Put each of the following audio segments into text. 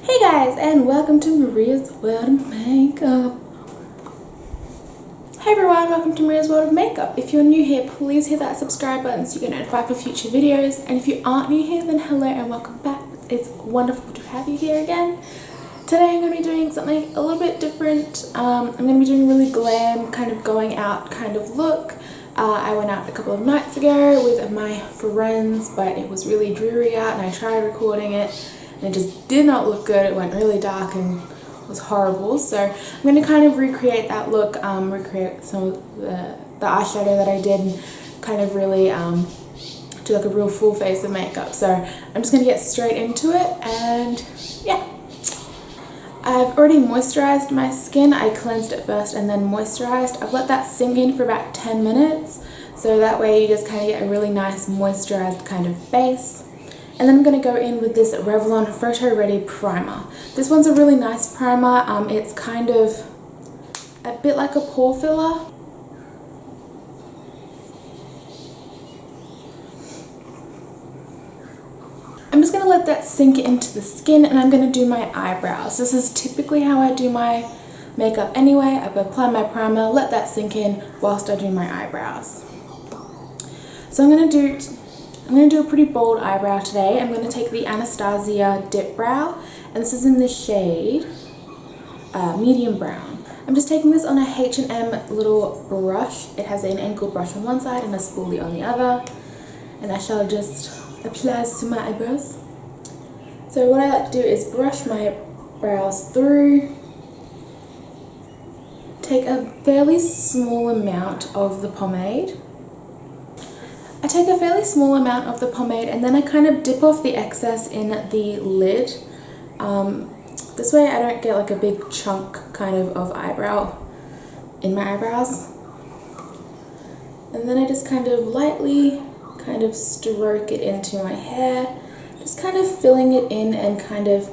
Hey guys, and welcome to Maria's World of Makeup. Hey everyone, welcome to Maria's World of Makeup. If you're new here, please hit that subscribe button so you get notified for future videos. And if you aren't new here, then hello and welcome back. It's wonderful to have you here again. Today I'm going to be doing something a little bit different. I'm going to be doing a really glam, kind of going out kind of look. I went out a couple of nights ago with my friends, but it was really dreary out and I tried recording it. And it just did not look good. It went really dark and was horrible. So I'm going to kind of recreate that look, recreate some of the eyeshadow that I did and kind of really do like a real full face of makeup. So I'm just going to get straight into it and yeah. I've already moisturized my skin. I cleansed it first and then moisturized. I've let that sink in for about 10 minutes. So that way you just kind of get a really nice moisturized kind of base. And then I'm going to go in with this Revlon Photoready primer. This one's a really nice primer. It's kind of a bit like a pore filler. I'm just going to let that sink into the skin and I'm going to do my eyebrows. This is typically how I do my makeup anyway. I apply my primer, let that sink in whilst I do my eyebrows. So I'm going to do a pretty bold eyebrow today. I'm going to take the Anastasia Dip Brow, and this is in the shade medium brown. I'm just taking this on a H&M little brush. It has an ankle brush on one side and a spoolie on the other, and I shall just apply this to my eyebrows. So what I like to do is brush my brows through, take a fairly small amount of the pomade. I take a fairly small amount of the pomade and then I kind of dip off the excess in the lid. This way I don't get like a big chunk kind of eyebrow in my eyebrows. And then I just kind of lightly kind of stroke it into my hair, just kind of filling it in and kind of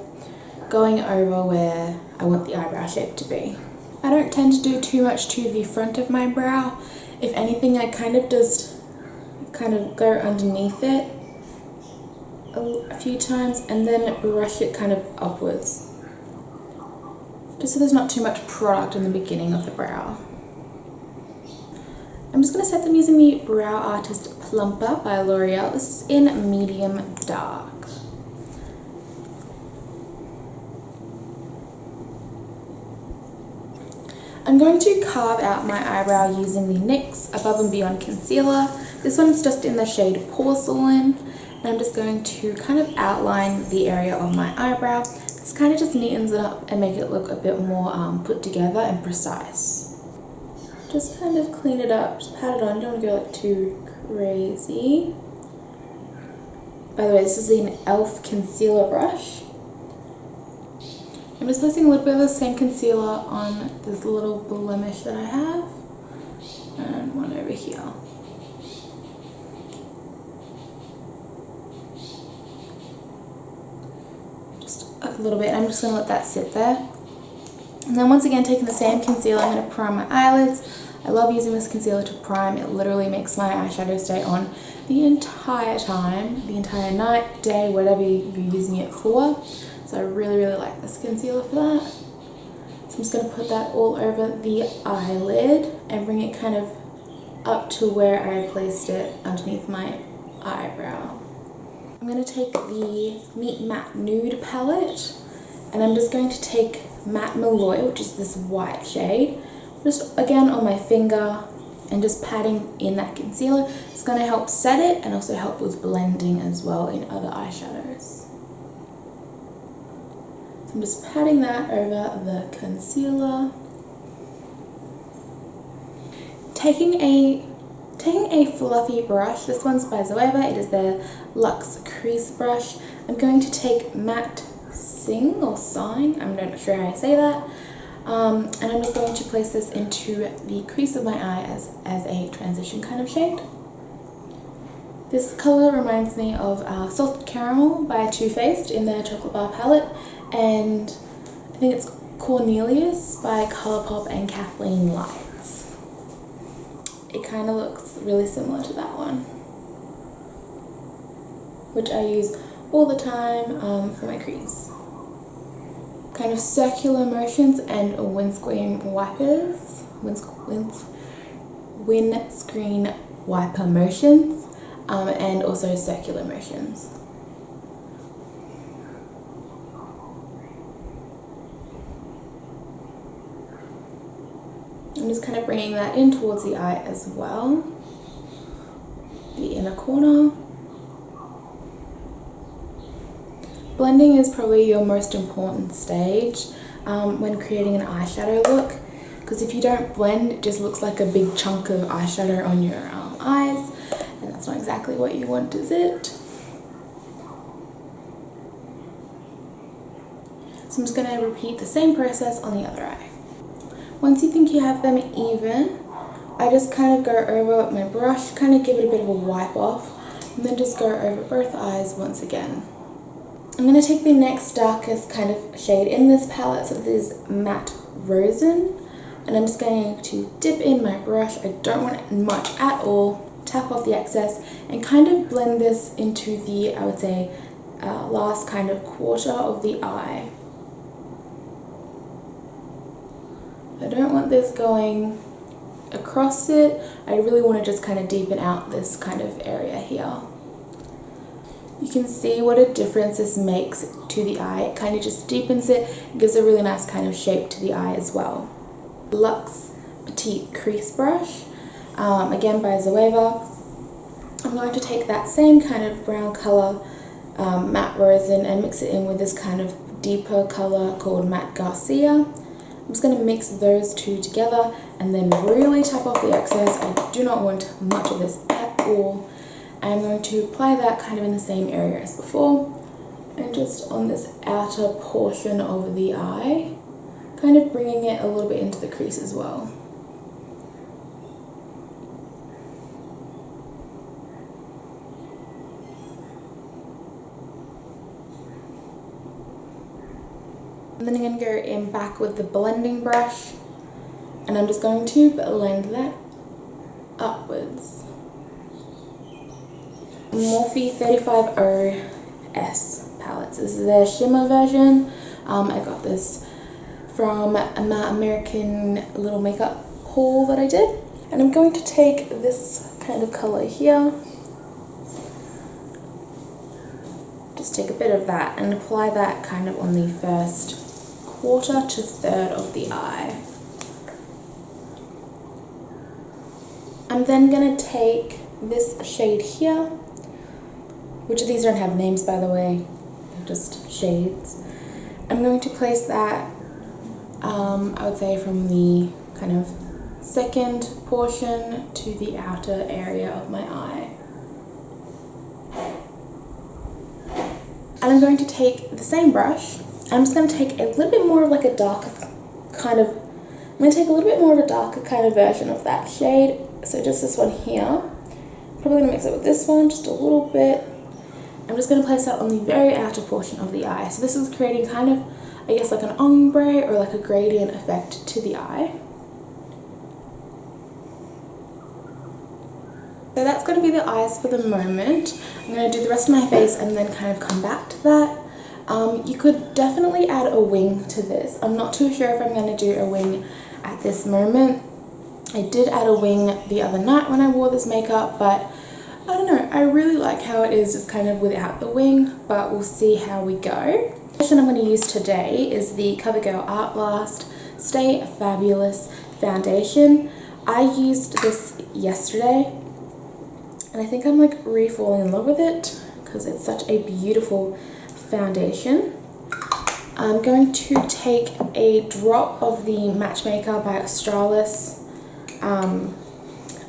going over where I want the eyebrow shape to be. I don't tend to do too much to the front of my brow. If anything, I kind of just go underneath it a few times and then brush it kind of upwards, just so there's not too much product in the beginning of the brow. I'm just going to set them using the Brow Artist Plumper by L'Oreal. This is in medium dark. I'm going to carve out my eyebrow using the NYX Above and Beyond Concealer. This one's just in the shade Porcelain, and I'm just going to kind of outline the area of my eyebrow. This kind of just neatens it up and make it look a bit more put together and precise. Just kind of clean it up, just pat it on, you don't want to go like too crazy. By the way, this is an e.l.f. concealer brush. I'm just placing a little bit of the same concealer on this little blemish that I have, and one over here. Just a little bit. I'm just going to let that sit there. And then once again, taking the same concealer, I'm going to prime my eyelids. I love using this concealer to prime. It literally makes my eyeshadow stay on the entire time, the entire night, day, whatever you're using it for. So I really, really like this concealer for that. So I'm just going to put that all over the eyelid and bring it kind of up to where I placed it underneath my eyebrow. I'm going to take the Meet Matte Nude palette and I'm just going to take Matte Malloy, which is this white shade, just again on my finger and just patting in that concealer. It's going to help set it and also help with blending as well in other eyeshadows. I'm just patting that over the concealer. Taking a fluffy brush, this one's by Zoeva, it is their Luxe Crease Brush. I'm going to take Matte Sing or Sign, I'm not sure how I say that, and I'm just going to place this into the crease of my eye as a transition kind of shade. This colour reminds me of Salted Caramel by Too Faced in their Chocolate Bar palette, and I think it's Cornelius by Colourpop and Kathleen Lights. It kind of looks really similar to that one, which I use all the time for my crease. kind of circular motions and windscreen wipers, windscreen wiper motions, and also circular motions. I'm just kind of bringing that in towards the eye as well, the inner corner. Blending is probably your most important stage when creating an eyeshadow look, because if you don't blend, it just looks like a big chunk of eyeshadow on your eyes, and that's not exactly what you want, is it? So I'm just going to repeat the same process on the other eye. Once you think you have them even, I just kind of go over my brush, kind of give it a bit of a wipe off, and then just go over both eyes once again. I'm going to take the next darkest kind of shade in this palette, so this is Matte Rosin, and I'm just going to dip in my brush. I don't want much at all, tap off the excess, and kind of blend this into the, I would say, last kind of quarter of the eye. I don't want this going across it. I really want to just kind of deepen out this kind of area here. You can see what a difference this makes to the eye. It kind of just deepens it and gives a really nice kind of shape to the eye as well. Luxe Petite Crease Brush, again by Zoeva. I'm going to take that same kind of brown color, Matte Rosin, and mix it in with this kind of deeper color called Matte Garcia. I'm just going to mix those two together and then really tap off the excess. I do not want much of this at all. I'm going to apply that kind of in the same area as before, and just on this outer portion of the eye, kind of bringing it a little bit into the crease as well. And then I'm going to go in back with the blending brush, and I'm just going to blend that upwards. Morphe 35OS palettes. This is their shimmer version. I got this from my American little makeup haul that I did. And I'm going to take this kind of color here. Just take a bit of that and apply that kind of on the first quarter to third of the eye. I'm then going to take this shade here, which of these don't have names, by the way, they're just shades. I'm going to place that, I would say, from the kind of second portion to the outer area of my eye. And I'm going to take the same brush. I'm just going to take a little bit more of like a darker kind of, I'm going to take a little bit more of a darker kind of version of that shade. So just this one here. Probably going to mix it with this one just a little bit. I'm just going to place that on the very outer portion of the eye. So this is creating kind of, I guess, like an ombre or like a gradient effect to the eye. So that's going to be the eyes for the moment. I'm going to do the rest of my face and then kind of come back to that. You could definitely add a wing to this. I'm not too sure if I'm going to do a wing at this moment. I did add a wing the other night when I wore this makeup, but I don't know, I really like how it is just kind of without the wing, but we'll see how we go. The foundation I'm going to use today is the Covergirl Outlast Stay Fabulous foundation. I used this yesterday, and I think I'm like falling in love with it because it's such a beautiful foundation. I'm going to take a drop of the Matchmaker by Australis. I'm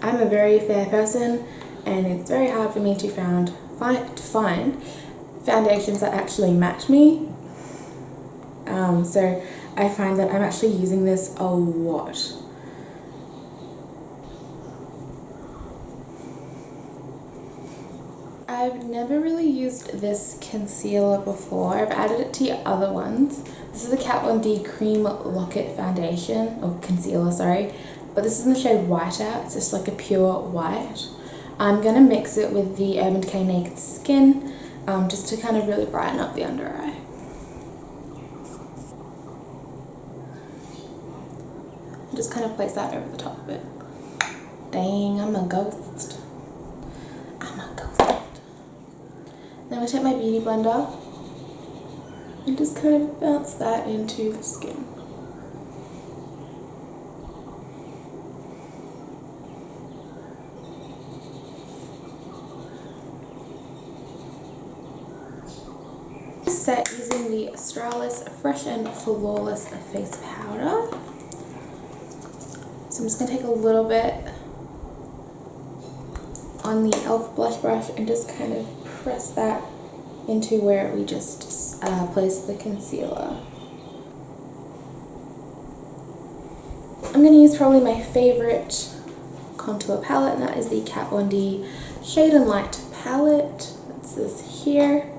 a very fair person, and it's very hard for me to find foundations that actually match me. So I find that I'm actually using this a lot. I've never really used this concealer before. I've added it to other ones. This is the Kat Von D Cream Locket Foundation, or concealer, sorry. But this is in the shade White Out. It's just like a pure white. I'm going to mix it with the Decay Naked Skin, just to kind of really brighten up the under eye. Just kind of place that over the top of it. Dang, I'm a ghost. I'm a ghost. Then I'm going to take my beauty blender and just kind of bounce that into the skin. Set using the Australis Fresh and Flawless face powder. So I'm just going to take a little bit on the e.l.f. blush brush and just kind of press that into where we just placed the concealer. I'm going to use probably my favorite contour palette, and that is the Kat Von D Shade and Light palette. That's this here.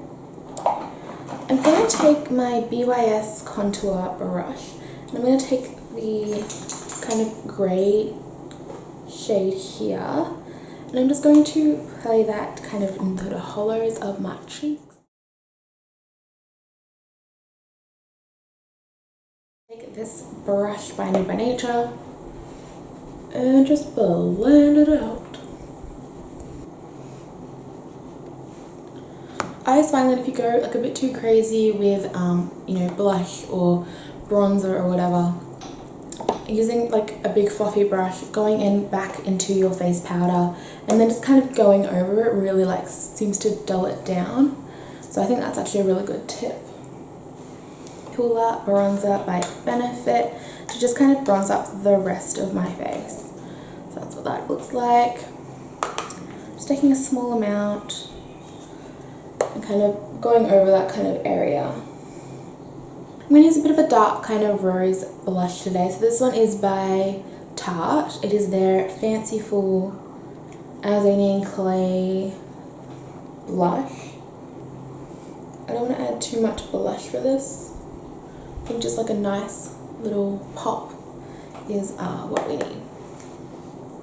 I'm going to take my BYS contour brush and I'm going to take the kind of grey shade here and I'm just going to apply that kind of into the hollows of my cheeks. Take this brush by Nude by Nature and just blend it out. I just find that if you go like a bit too crazy with you know, blush or bronzer or whatever, using like a big fluffy brush, going in back into your face powder and then just kind of going over it really like seems to dull it down. So I think that's actually a really good tip. Hoola bronzer by Benefit to just kind of bronze up the rest of my face. So that's what that looks like. Just taking a small amount and kind of going over that kind of area. I'm going to use a bit of a dark kind of rose blush today. So this one is by Tarte. It is their Fanciful Azanian Clay blush. I don't want to add too much blush for this. I think just like a nice little pop is what we need.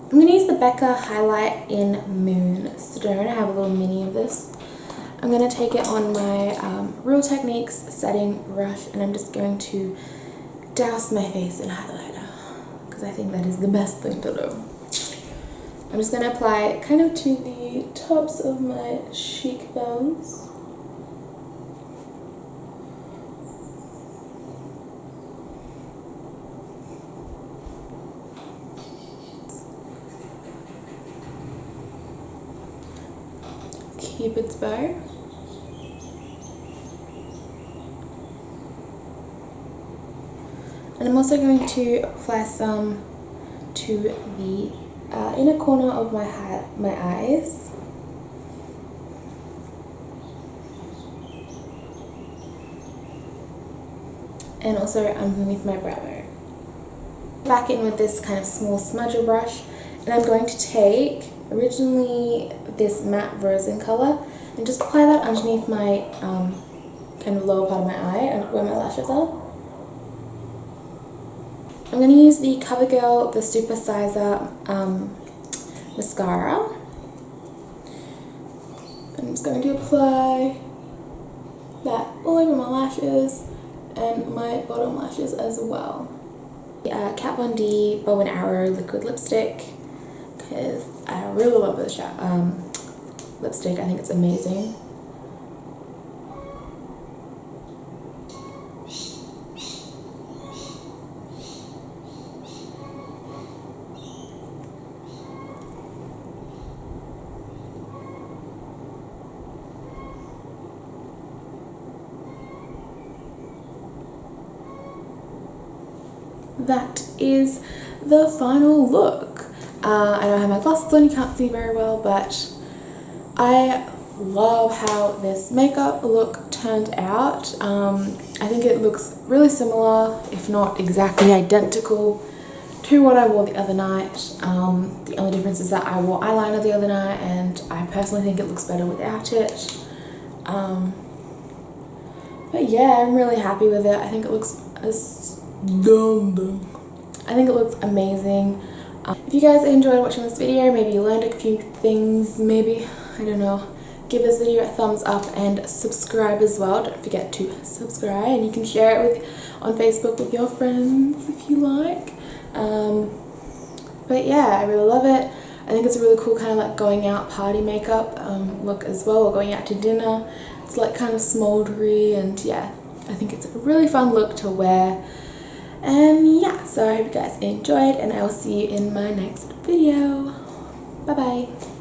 I'm going to use the Becca highlight in Moonstone. I have a little mini of this. I'm going to take it on my Real Techniques setting brush and I'm just going to douse my face in highlighter because I think that is the best thing to do. I'm just going to apply it kind of to the tops of my cheekbones. Cupid's bow. And I'm also going to apply some to the inner corner of my eyes. And also underneath my brow bone. Back in with this kind of small smudger brush and I'm going to take originally this matte rose in colour and just apply that underneath my kind of lower part of my eye and where my lashes are. I'm going to use the Covergirl Supersize mascara. I'm just going to apply that all over my lashes and my bottom lashes as well. Kat Von D Bow and Arrow liquid lipstick because I really love this lipstick. I think it's amazing. That is the final look. I know I have my glasses on, you can't see very well, but I love how this makeup look turned out. I think it looks really similar, if not exactly identical, to what I wore the other night. The only difference is that I wore eyeliner the other night and I personally think it looks better without it. But yeah, I'm really happy with it. I think it looks I think it looks amazing. If you guys enjoyed watching this video, maybe you learned a few things, maybe, I don't know, give this video a thumbs up and subscribe as well. Don't forget to subscribe and you can share it on Facebook with your friends if you like. But yeah, I really love it. I think it's a really cool kind of like going out party makeup look as well, or going out to dinner. It's like kind of smoldery, and yeah, I think it's a really fun look to wear. And yeah, so I hope you guys enjoyed, and I will see you in my next video. Bye bye.